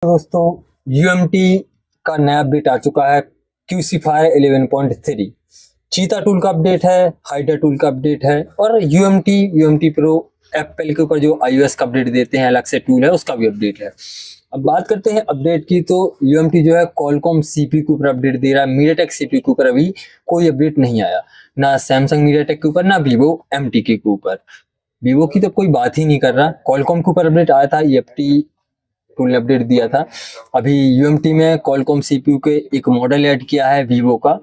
दोस्तों, UMT का नया अपडेट आ चुका है QCFire 11.3। चीता टूल का अपडेट है, हाइडर टूल का अपडेट है और UMT Pro एप्पल के ऊपर जो iOS का अपडेट देते हैं अलग से टूल है उसका भी अपडेट है। अब बात करते हैं अपडेट की, तो UMT जो है Qualcomm CPU के ऊपर अपडेट दे रहा है। MediaTek CPU के ऊपर अभी कोई अपडेट नहीं आया, ना सैमसंग MediaTek के ऊपर, ना Vivo MTK के ऊपर। Vivo की तो कोई बात ही नहीं कर रहा। Qualcomm के ऊपर अपडेट आया था, EFT टूल ने अपडेट दिया था। अभी UMT में Qualcomm CPU के एक मॉडल ऐड किया है Vivo का,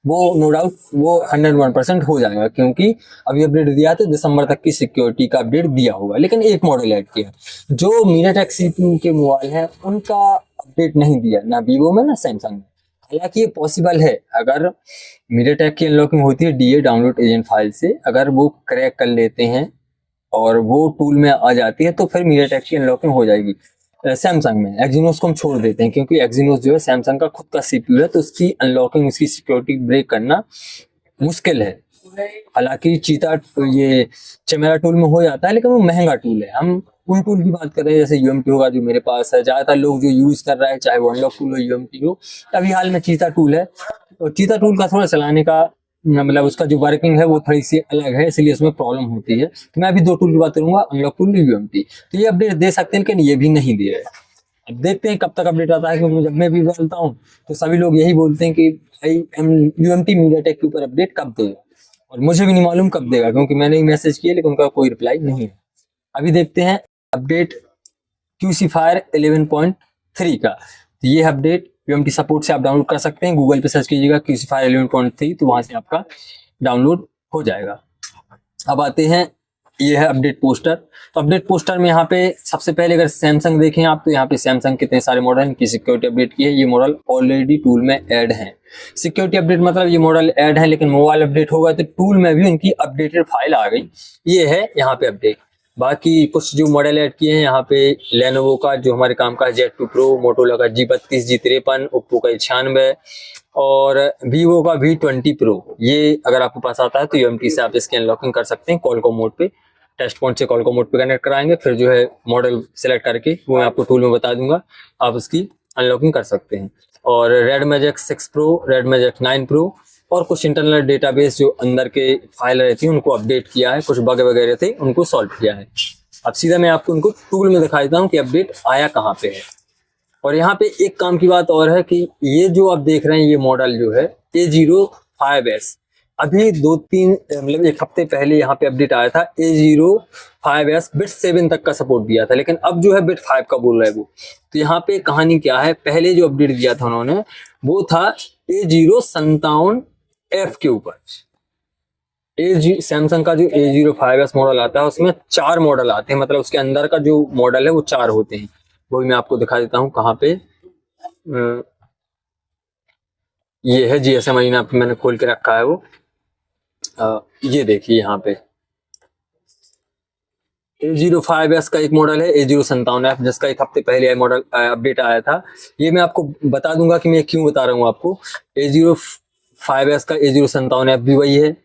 वो नो डाउट वो 101% हो जाएगा, क्योंकि अभी अपडेट दिया तो दिसंबर तक की सिक्योरिटी का अपडेट दिया होगा। लेकिन एक मॉडल ऐड किया, जो MediaTek CPU के मोबाइल हैं उनका अपडेट नहीं दिया, ना Vivo में ना सैमसंग में। हालांकि ये पॉसिबल है, अगर MediaTek की अनलॉकिंग होती है DA डाउनलोड एजेंट फाइल से, अगर वो क्रैक कर लेते हैं और वो टूल में आ जाती है तो फिर MediaTek की अनलॉकिंग हो जाएगी। सैमसंग में एक्जीनोस को हम छोड़ देते हैं, क्योंकि एक्जीनोस जो है सैमसंग का खुद का CPU है, तो उसकी अनलॉकिंग, उसकी सिक्योरिटी ब्रेक करना मुश्किल है। हालांकि चीता ये चमेरा टूल में हो जाता है, लेकिन वो महंगा टूल है। हम उन टूल की बात कर रहे हैं जैसे UMT होगा जो मेरे पास है, ज्यादातर लोग जो यूज कर रहा है, चाहे वो अनलॉक टूल हो UMT हो। अभी हाल में चीता टूल है, और चीता टूल का थोड़ा चलाने का मतलब उसका जो वर्किंग है वो थोड़ी सी अलग है, इसलिए उसमें प्रॉब्लम होती है। तो मैं अभी दो टूल की बात करूंगा, अनलॉक टूल, UMT। तो ये अपडेट दे सकते हैं, लेकिन ये भी नहीं दे रहे। अब देखते हैं कब तक अपडेट आता है, क्योंकि जब मैं भी डालता हूँ तो सभी लोग यही बोलते हैं कि भाई UMT MediaTek के ऊपर अपडेट कब देगा, और मुझे भी नहीं मालूम कब देगा, क्योंकि मैंने ही मैसेज किया लेकिन उनका कोई रिप्लाई नहीं है। अभी देखते हैं अपडेट QCFire 11.3 का। तो ये अपडेट UMT सपोर्ट से आप डाउनलोड कर सकते हैं। गूगल पे सर्च कीजिएगा QCFire 11.3, तो वहां से आपका डाउनलोड हो जाएगा। अब आते हैं, ये है अपडेट पोस्टर। तो अपडेट पोस्टर में यहाँ पे सबसे पहले अगर सैमसंग देखें आप, तो यहाँ पे सैमसंग कितने सारे मॉडल इनकी सिक्योरिटी अपडेट की है। ये मॉडल ऑलरेडी टूल में ऐड है। सिक्योरिटी अपडेट मतलब ये मॉडल ऐड है, लेकिन मोबाइल अपडेट होगा तो टूल में भी उनकी अपडेटेड फाइल आ गई। ये है यहाँ पे अपडेट। बाकी कुछ जो मॉडल ऐड किए हैं यहाँ पे, लेनोवो का जो हमारे काम का Z2 Pro, मोटोरोला का G32, G53, ओप्पो का 96 और Vivo का V20 Pro। ये अगर आपके पास आता है तो UMT से आप इसकी अनलॉकिंग कर सकते हैं। Qualcomm मोड पे, टेस्ट पॉइंट से Qualcomm मोड पे कनेक्ट कराएंगे, फिर जो है मॉडल सेलेक्ट करके वो मैं आपको टूल में बता दूंगा, आप उसकी अनलॉकिंग कर सकते हैं। और Red Magic 6 Pro, Red Magic 9 Pro और कुछ इंटरनल डेटाबेस जो अंदर के फाइल रहती है उनको अपडेट किया है, कुछ बग वगैरह थे उनको सॉल्व किया है। अब सीधा मैं आपको उनको टूल में दिखा देता हूँ कि अपडेट आया कहाँ पे है। और यहाँ पे एक काम की बात और है कि ये जो आप देख रहे हैं ये मॉडल जो है A05S, अभी 2-3 मतलब एक हफ्ते पहले यहाँ पे अपडेट आया था। A05S बिट 7 तक का सपोर्ट दिया था, लेकिन अब जो है बिट 5 का बोल रहा है वो। तो यहाँ पे कहानी क्या है, पहले जो अपडेट दिया था उन्होंने वो था A057F के ऊपर। सैमसंग का जो A05S मॉडल आता है उसमें 4 मॉडल आते हैं, मतलब उसके अंदर का जो मॉडल है वो 4 होते हैं। वो भी मैं आपको दिखा देता हूँ कहाँ पे। ये है GSM अरीना पे मैंने खोल के रखा है वो। ये देखिए यहाँ पे A05S का एक मॉडल है A057F, जिसका एक हफ्ते पहले मॉडल अपडेट आया था। ये मैं आपको बता दूंगा कि मैं क्यों बता रहा हूँ आपको। A05S का A057F भी वही है,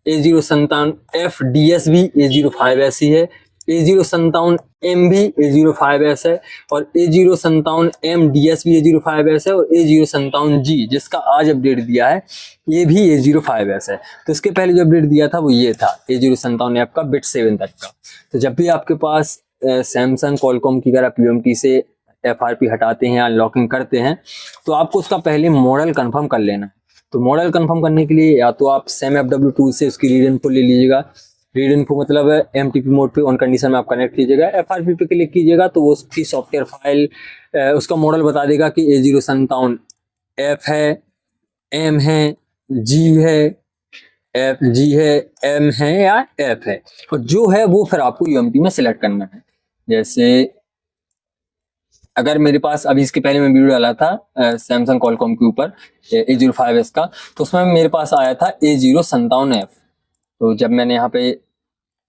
A057F DS भी A05S ही है, A057M भी A05S है, और A057M DS भी A05S है, और A057G जिसका आज अपडेट दिया है ये भी A05S है। तो इसके पहले जो अपडेट दिया था वो ये था A057F का बिट 7 तक का। तो जब भी आपके पास सैमसंग Qualcomm की अगर आप UMT से FRP हटाते हैं या लॉकिंग करते हैं तो आपको उसका पहले मॉडल कंफर्म कर लेना है। तो मॉडल कंफर्म करने के लिए या तो आप SAMFW टूल से उसकी रीड इन्फो ले लीजिएगा। रीड इन्फो मतलब है MTP मोड पे ऑन कंडीशन में आप कनेक्ट कीजिएगा, FRP पे क्लिक कीजिएगा तो वो उसकी सॉफ्टवेयर फाइल उसका मॉडल बता देगा कि A057F है, M है, G है, G है, M है या F है। और जो है वो फिर आपको UMT में सिलेक्ट करना है। जैसे अगर मेरे पास अभी इसके पहले मैं वीडियो डाला था सैमसंग Qualcomm के ऊपर A05S का, तो उसमें मेरे पास आया था A057F। तो जब मैंने यहाँ पे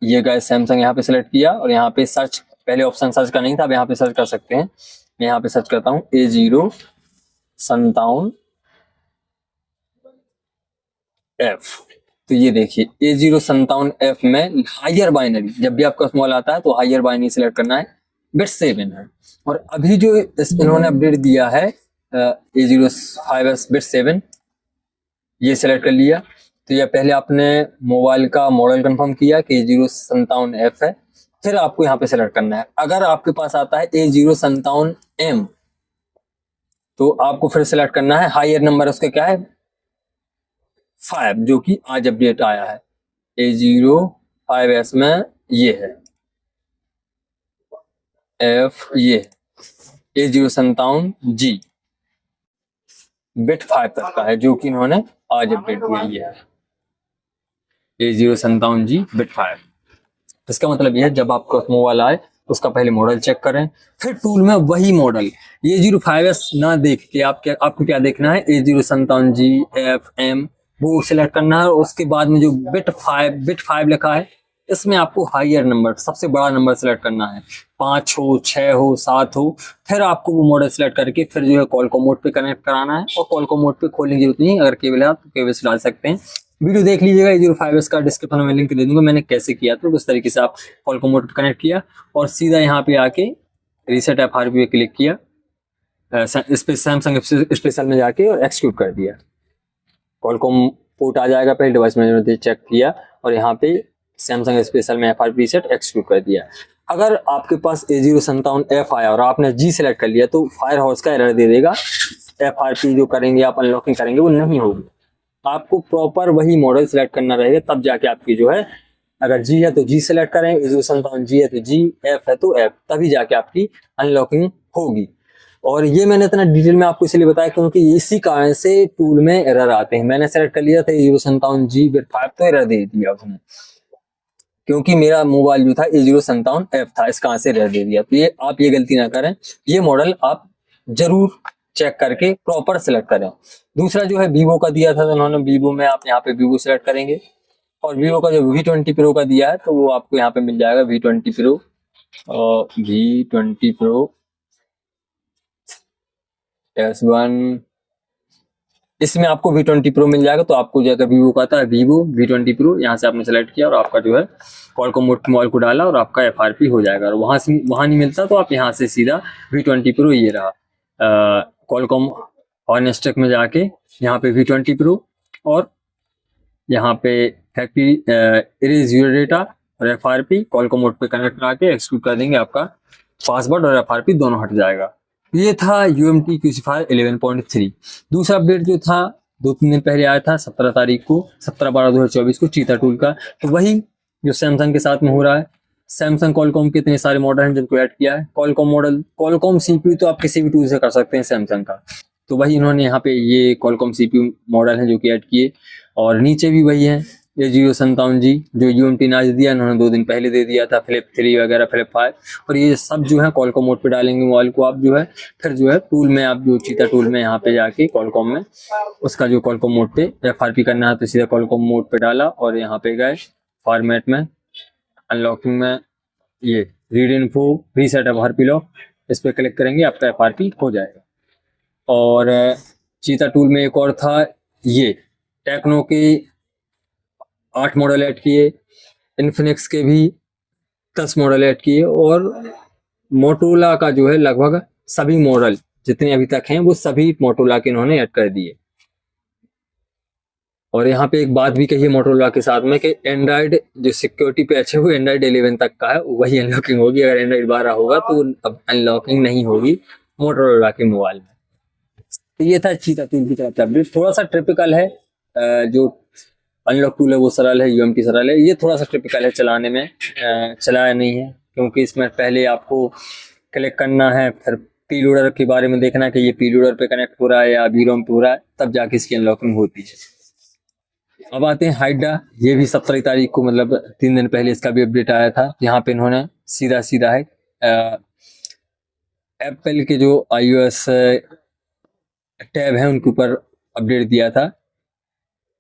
ये गए सैमसंग यहाँ पे सेलेक्ट किया और यहाँ पे सर्च, पहले ऑप्शन सर्च का नहीं था, अब यहाँ पे सर्च कर सकते हैं। मैं यहाँ पे सर्च करता हूँ A057F। तो ये देखिए A057F में हायर बाइनरी, जब भी आपका स्मॉल आता है तो हायर बाइनरी सेलेक्ट करना है। बिट 7 है। और अभी जो इन्होंने अपडेट दिया है A05s बिट 7, ये सिलेक्ट कर लिया। तो ये पहले आपने मोबाइल का मॉडल कंफर्म किया कि A057F है, फिर आपको यहाँ पे सिलेक्ट करना है। अगर आपके पास आता है A057M तो आपको फिर सिलेक्ट करना है हायर नंबर, उसका क्या है 5, जो कि आज अपडेट आया है। A05s में ये है F, ये A057G बिट 5 तक का है, जो कि इन्होंने आज अपडेट किया ये है A057G बिट 5। इसका मतलब यह है जब आपका मोबाइल आए उसका पहले मॉडल चेक करें, फिर टूल में वही मॉडल A05s ना देख के आपको क्या देखना है A057G F M वो सिलेक्ट करना है। और उसके बाद में जो बिट 5 लिखा है इसमें आपको हायर नंबर, सबसे बड़ा नंबर सेलेक्ट करना है, 5 हो 6 हो 7 हो। फिर आपको वो मॉडल सेलेक्ट करके फिर जो है कॉलकॉम मोड पे कनेक्ट कराना है। और कॉलकॉम मोड पे खोलने की जरूरत नहीं, अगर केबल है तो केबल से डाल सकते हैं। वीडियो देख लीजिएगा, A05s का डिस्क्रिप्शन में लिंक दे दूंगा मैंने कैसे किया। तो उस तरीके से आप कॉलकॉम मोड पे कनेक्ट किया और सीधा यहाँ पे आके रीसेट FRP पे क्लिक किया, सैमसंग स्पेशल में जाके और एक्सिक्यूट कर दिया। कॉलकॉम पोर्ट आ जाएगा, पहले डिवाइस मैनेजर चेक किया और यहाँ पे सैमसंग स्पेशल में FRP रीसेट एक्सिक्यूट कर दिया। अगर आपके पास A057F आया और आपने G सेलेक्ट कर लिया तो फायर हाउस का एरर दे देगा, FRP जो करेंगे आप अनलॉकिंग करेंगे वो नहीं होगी। आपको प्रॉपर वही मॉडल सेलेक्ट करना रहेगा, तब जाके आपकी जो है, अगर G है तो G सेलेक्ट करें, A057G है तो G, F है तो F, तभी जाके आपकी अनलॉकिंग होगी। और ये मैंने इतना डिटेल में आपको इसलिए बताया क्योंकि इसी कारण से टूल में एरर आते हैं। मैंने सेलेक्ट कर लिया था A057G बिट 5 तो एरर दे दिया उसने, क्योंकि मेरा मोबाइल जो था A057F था, इस कहां से एरर दे दिया। तो ये आप ये गलती ना करें, ये मॉडल आप जरूर चेक करके प्रॉपर सेलेक्ट करें। दूसरा जो है वीवो का दिया था तो उन्होंने वीवो में आप यहाँ पे वीवो सेलेक्ट करेंगे और वीवो का जो V20 Pro का दिया है तो वो आपको यहाँ पे मिल जाएगा V20 Pro और V20 Pro S1, इसमें आपको V20 Pro मिल जाएगा। तो आपको जो अगर वीवो का आता है वीवो V20 Pro, यहाँ से आपने सेलेक्ट किया और आपका जो है कॉलकॉम मोड मोबाइल को डाला और आपका FRP हो जाएगा। और वहां नहीं मिलता तो आप यहाँ से सीधा V20 Pro, ये रहा कॉलकॉम ऑनस्टेक में जाके यहाँ पे V20 Pro और यहाँ पे फैक्ट्री इरेज यूर डेटा और FRP कॉलकॉम मोड पे कनेक्ट करा के एक्सिक्यूट कर देंगे, आपका पासवर्ड और FRP दोनों हट जाएगा। ये था UMT QC5 11.3। दूसरा अपडेट जो था 2-3 दिन पहले आया था 17 तारीख को, 17/12/2024 को, चीता टूल का। तो वही जो सैमसंग के साथ में हो रहा है। सैमसंग कॉलकॉम के इतने सारे मॉडल हैं जिनको ऐड किया है। कॉलकॉम मॉडल, कॉलकॉम CPU तो आप किसी भी टूल से कर सकते हैं सैमसंग का, तो वही इन्होंने यहाँ पे ये कॉलकॉम CPU मॉडल है जो कि ऐड किए। और नीचे भी वही है A057G जो UMT ने आज दिया, इन्होंने 2 दिन पहले दे दिया था, फ्लिप 3 वगैरह, फ्लिप 5। और ये सब जो है कॉलकॉम मोड पे डालेंगे मोबाइल को आप जो है, फिर जो है टूल में आप जो चीता टूल में यहाँ पे जाके कॉलकॉम में उसका जो कॉलकॉम मोड पे FRP करना है तो सीधा कॉलकॉम मोड पे डाला और यहाँ पे गए फॉर्मेट में, अनलॉकिंग में, ये read info reset FRP lock, इस पर क्लिक करेंगे आपका FRP हो जाएगा। और चीता टूल में एक और था, ये टेक्नो के 8 मॉडल ऐड किए, इन्फिनिक्स के भी 10 मॉडल ऐड किए और मोटोरोला का जो है लगभग सभी मॉडल जितने अभी तक हैं वो सभी मोटोरोला के इन्होंने ऐड कर दिए। और यहाँ पे एक बात भी कही है मोटोरोला के साथ में कि एंड्रॉइड जो सिक्योरिटी पैच है वो एंड्रॉइड 11 तक का है, वही अनलॉकिंग होगी। अगर एंड्रॉइड 12 होगा तो अब अनलॉकिंग नहीं होगी मोटोरोला के मोबाइल में। तो ये था चीता टूल की तरफ से अपडेट। थोड़ा सा ट्रिपिकल है, जो अनलॉक टूल है वो सरल है, UMT सरल है, ये थोड़ा सा टिपिकल है चलाने में, चलाया नहीं है क्योंकि इसमें पहले आपको क्लिक करना है, फिर पीलोडर के बारे में देखना है कि ये पीलोडर पे कनेक्ट हो रहा है या VROM पे हो रहा है, तब जाके इसकी अनलॉकिंग होती है। अब आते हैं हाइड्रा, ये भी 17 तारीख को, मतलब 3 दिन पहले इसका भी अपडेट आया था। यहाँ पे इन्होंने सीधा है एप्पल के जो iOS टैब है उनके ऊपर अपडेट दिया था,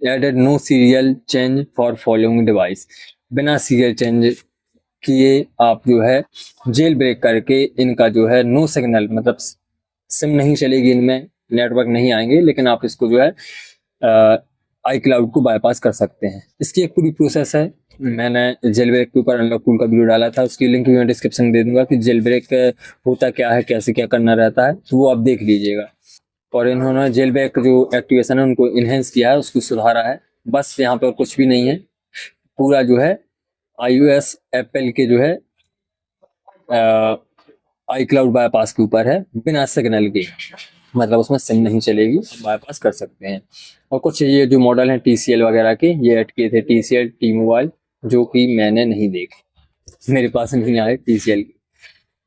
added no serial change for following device, बिना सीरियल चेंज किए आप जो है जेल ब्रेक करके इनका जो है नो सिग्नल, मतलब सिम नहीं चलेगी इनमें, नेटवर्क नहीं आएंगे, लेकिन आप इसको जो है आई क्लाउड को बाईपास कर सकते हैं। इसकी एक पूरी प्रोसेस है, मैंने जेल ब्रेक के ऊपर अनलॉक टूल का वीडियो डाला था, उसकी लिंक भी मैं डिस्क्रिप्शन में दे दूंगा कि जेल ब्रेक होता क्या है, कैसे क्या करना रहता है, तो वो आप देख लीजिएगा। और इन्होंने जेल ब्रेक जो एक्टिवेशन है उनको इन्हेंस किया है, उसको सुधारा है, बस यहाँ पर कुछ भी नहीं है। पूरा जो है iOS एप्पल के जो है आई क्लाउड बाईपास के ऊपर है, बिना सिग्नल के, मतलब उसमें सिम नहीं चलेगी, बाईपास कर सकते हैं। और कुछ ये जो मॉडल हैं TCL वगैरह के, ये ऐड किए थे TCL, T-Mobile, जो कि मैंने नहीं देखे, मेरे पास नहीं आए TCL की।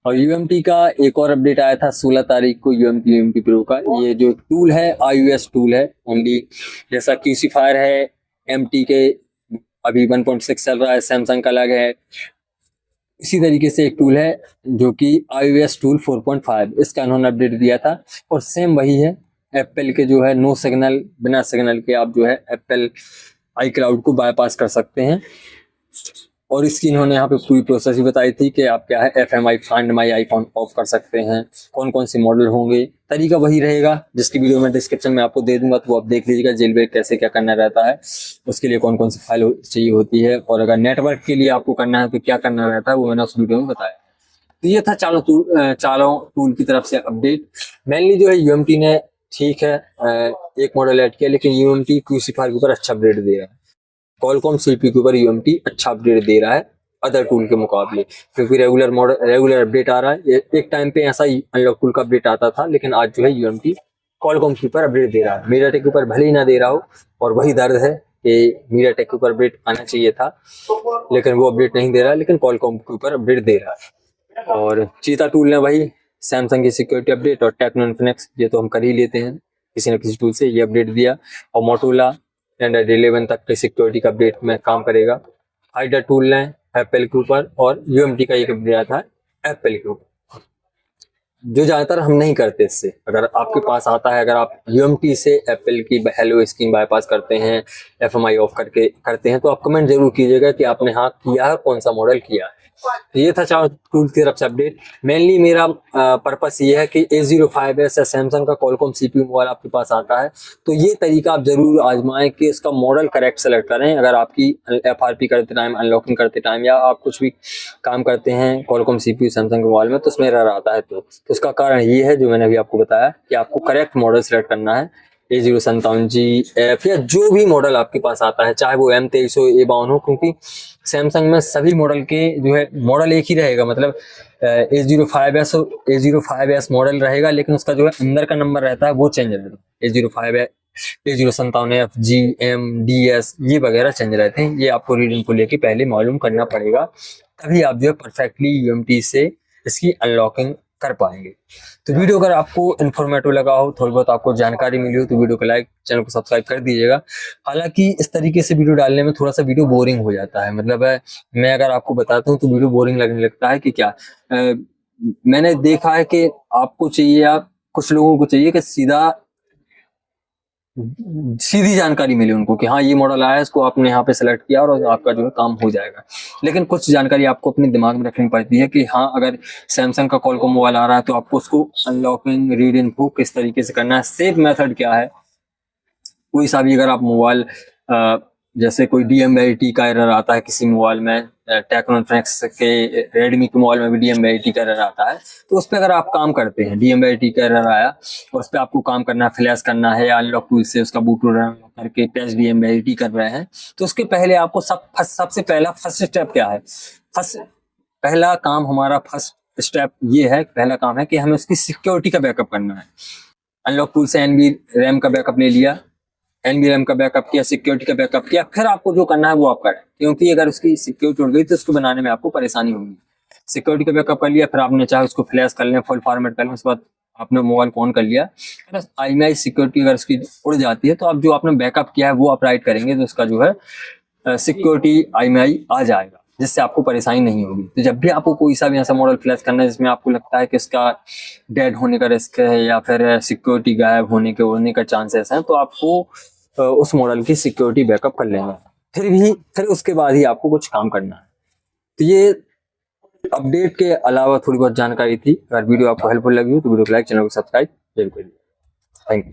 और UMT का एक और अपडेट आया था 16 तारीख को, UMT Pro का। ये जो टूल है iOS टूल है ओनली, जैसा QCFire है MT के अभी 1.6 चल रहा है, सैमसंग का अलग है, इसी तरीके से एक टूल है जो कि iOS टूल 4.5, इसका उन्होंने अपडेट दिया था। और सेम वही है एप्पल के जो है नो सिग्नल, बिना सिग्नल के आप जो है एप्पल आई क्लाउड को बाईपास कर सकते हैं। और इसकी इन्होंने यहाँ पे पूरी प्रोसेस ही बताई थी कि आप क्या है FMI find my iPhone of कर सकते हैं, कौन कौन से मॉडल होंगे, तरीका वही रहेगा जिसकी वीडियो मैं डिस्क्रिप्शन में आपको दे दूंगा, तो आप देख लीजिएगा जेल ब्रेक कैसे क्या करना रहता है, उसके लिए कौन कौन सी फाइल चाहिए होती है, और अगर नेटवर्क के लिए आपको करना है तो क्या करना रहता है, वो मैंने उस वीडियो में बताया। तो ये था चारों टूल की तरफ से अपडेट। मेनली जो है UMT ने ठीक है एक मॉडल ऐड किया, लेकिन UMT QCFire के ऊपर अच्छा अपडेट दे रहा है, Qualcomm CPU के ऊपर UMT अच्छा अपडेट दे रहा है अदर टूल के मुकाबले, क्योंकि रेगुलर अपडेट आ रहा है। एक टाइम पे ऐसा ही अनलॉक टूल का अपडेट आता था, लेकिन आज जो है UMT Qualcomm के ऊपर अपडेट दे रहा है। MediaTek के ऊपर भले ही ना दे रहा हो, और वही दर्द है कि MediaTek के ऊपर अपडेट आना चाहिए था, लेकिन वो अपडेट नहीं दे रहा है, लेकिन Qualcomm के ऊपर अपडेट दे रहा है। और चीता टूल ने वही सैमसंग की सिक्योरिटी अपडेट, और टेक्नो इन्फिनिक्स, ये तो हम कर ही लेते हैं किसी न किसी टूल से, ये अपडेट दिया। और मोटोरोला Android 11 तक के सिक्योरिटी का अपडेट में काम करेगा। हाइडर टूल ने एप्पल के ऊपर, और UMT का एक अपडेट आया था एप्पल के ऊपर, जो ज्यादातर हम नहीं करते इससे। अगर आपके पास आता है, अगर आप UMT से एप्पल की हेलो स्क्रीन बाईपास करते हैं, FMI ऑफ करके करते हैं, तो आप कमेंट जरूर कीजिएगा कि आपने हाँ किया है, कौन सा मॉडल किया है। तो ये था चारों टूल की तरफ से अपडेट। मेनली मेरा पर्पस ये है कि A05s या सैमसंग का Qualcomm CPU मोबाइल आपके पास आता है, तो ये तरीका आप जरूर आजमाएं कि इसका मॉडल करेक्ट सेलेक्ट करें। अगर आपकी FRP करते टाइम, अनलॉकिंग करते टाइम, या आप कुछ भी काम करते हैं Qualcomm CPU सैमसंग के मोबाइल में, तो उसमें एरर आता है, तो उसका कारण ये है जो मैंने अभी आपको बताया कि आपको करेक्ट मॉडल सेलेक्ट करना है। A057G या जो भी मॉडल आपके पास आता है, चाहे वो M23 हो, A52 हो, क्योंकि सैमसंग में सभी मॉडल के जो है मॉडल एक ही रहेगा, मतलब A05s मॉडल रहेगा, लेकिन उसका जो है अंदर का नंबर रहता है वो चेंज रहता है। A05 A057F GM DS ये वगैरह चेंज रहते हैं। ये आपको रीडिंग को लेके पहले मालूम करना पड़ेगा, तभी आप जो है परफेक्टली UMT से इसकी अनलॉकिंग कर पाएंगे। तो वीडियो अगर आपको इन्फॉर्मेटिव लगा हो, थोड़ी बहुत आपको जानकारी मिली हो, तो वीडियो को लाइक, चैनल को सब्सक्राइब कर दीजिएगा। हालांकि इस तरीके से वीडियो डालने में थोड़ा सा वीडियो बोरिंग हो जाता है, मतलब मैं अगर आपको बताता हूँ तो वीडियो बोरिंग लगने लगता है कि क्या। मैंने देखा है कि आपको चाहिए, आप कुछ लोगों को चाहिए कि सीधी जानकारी मिले उनको कि हाँ ये मॉडल आया है, इसको आपने यहाँ पे सेलेक्ट किया और आपका जो है काम हो जाएगा। लेकिन कुछ जानकारी आपको अपने दिमाग में रखनी पड़ती है कि हाँ अगर सैमसंग का Qualcomm मोबाइल आ रहा है तो आपको उसको अनलॉकिंग, रीड इन्फो किस तरीके से करना है, सेफ मेथड क्या है। कोई सा भी अगर आप मोबाइल जैसे कोई DMAT का एरर आता है किसी मोबाइल में, टेक्नो इन्फिनिक्स के, रेडमी के मोबाइल में भी DMAT का एरर आता है, तो उस पर अगर आप काम करते हैं, DMAT का एरर आया और उस पर आपको काम करना है, फ्लैश करना है या अनलॉक टूल से उसका बूट करके पैच DMAT कर रहे हैं, तो उसके पहले आपको सबसे पहला फर्स्ट स्टेप क्या है, पहला काम हमारा फर्स्ट स्टेप ये है, पहला काम है कि हमें उसकी सिक्योरिटी का बैकअप करना है। अनलॉक टूल से NV रैम का बैकअप ले लिया, NV रैम का बैकअप किया, सिक्योरिटी का बैकअप किया, फिर आपको जो करना है वो आप करें, क्योंकि अगर उसकी सिक्योरिटी उड़ गई तो उसको बनाने में आपको परेशानी होगी। सिक्योरिटी का बैकअप कर लिया, फिर आपने चाहे उसको फ्लैश कर लें, फुल फॉर्मेट कर लें, उसके बाद आपने मोबाइल को ऑन कर लिया, IMEI सिक्योरिटी अगर उसकी उड़ जाती है तो आप जो आपने बैकअप किया है वो आप राइट करेंगे, तो उसका जो है सिक्योरिटी IMEI आ जाएगा, जिससे आपको परेशानी नहीं होगी। तो जब भी आपको कोई सा भी ऐसा मॉडल फ्लैश करना है जिसमें आपको लगता है कि इसका डेड होने का रिस्क है या फिर सिक्योरिटी गायब होने का चांसेस हैं, तो आपको उस मॉडल की सिक्योरिटी बैकअप कर लेंगे, फिर उसके बाद ही आपको कुछ काम करना है। तो ये अपडेट के अलावा थोड़ी बहुत जानकारी थी। अगर वीडियो आपको हेल्पफुल लगी हो तो वीडियो को लाइक, चैनल को सब्सक्राइब जरूर करिए। Thank you.